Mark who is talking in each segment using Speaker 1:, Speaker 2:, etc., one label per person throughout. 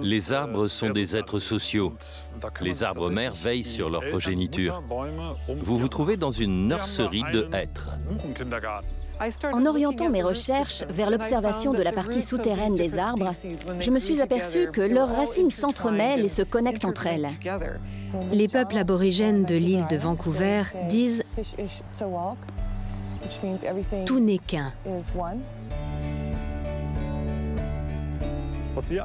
Speaker 1: Les arbres sont des êtres sociaux. Les arbres mères veillent sur leur progéniture. Vous vous trouvez dans une nurserie de hêtres.
Speaker 2: En orientant mes recherches vers l'observation de la partie souterraine des arbres, je me suis aperçue que leurs racines s'entremêlent et se connectent entre elles.
Speaker 3: Les peuples aborigènes de l'île de Vancouver disent « tout n'est qu'un ».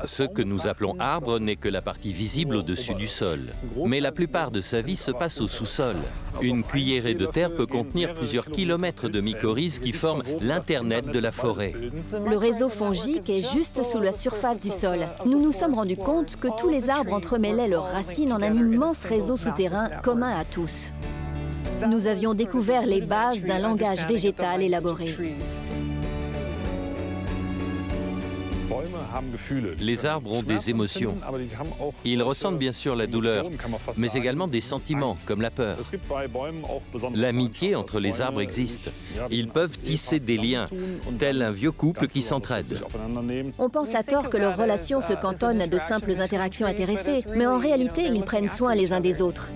Speaker 1: Ce que nous appelons arbre n'est que la partie visible au-dessus du sol. Mais la plupart de sa vie se passe au sous-sol. Une cuillerée de terre peut contenir plusieurs kilomètres de mycorhizes qui forment l'Internet de la forêt.
Speaker 2: Le réseau fongique est juste sous la surface du sol. Nous nous sommes rendus compte que tous les arbres entremêlaient leurs racines en un immense réseau souterrain commun à tous. Nous avions découvert les bases d'un langage végétal élaboré.
Speaker 1: Les arbres ont des émotions. Ils ressentent bien sûr la douleur, mais également des sentiments, comme la peur. L'amitié entre les arbres existe. Ils peuvent tisser des liens, tel un vieux couple qui s'entraide.
Speaker 2: On pense à tort que leurs relations se cantonnent à de simples interactions intéressées, mais en réalité, ils prennent soin les uns des autres.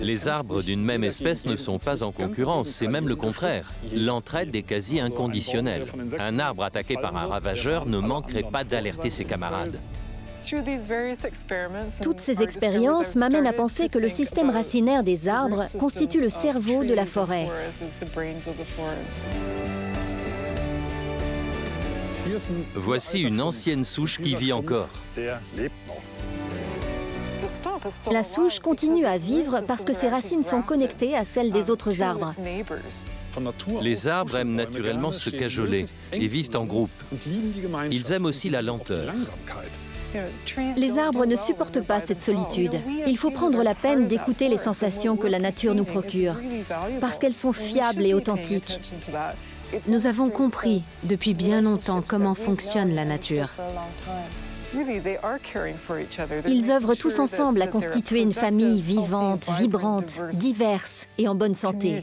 Speaker 1: Les arbres d'une même espèce ne sont pas en concurrence, c'est même le contraire. L'entraide est quasi inconditionnelle. Un arbre attaqué par un ravageur ne manquerait pas d'alerter ses camarades.
Speaker 2: Toutes ces expériences m'amènent à penser que le système racinaire des arbres constitue le cerveau de la forêt.
Speaker 1: Voici une ancienne souche qui vit encore.
Speaker 2: La souche continue à vivre parce que ses racines sont connectées à celles des autres arbres.
Speaker 1: Les arbres aiment naturellement se cajoler et vivent en groupe. Ils aiment aussi la lenteur.
Speaker 2: Les arbres ne supportent pas cette solitude. Il faut prendre la peine d'écouter les sensations que la nature nous procure, parce qu'elles sont fiables et authentiques.
Speaker 3: Nous avons compris depuis bien longtemps comment fonctionne la nature.
Speaker 2: Ils œuvrent tous ensemble à constituer une famille vivante, vibrante, diverse et en bonne santé.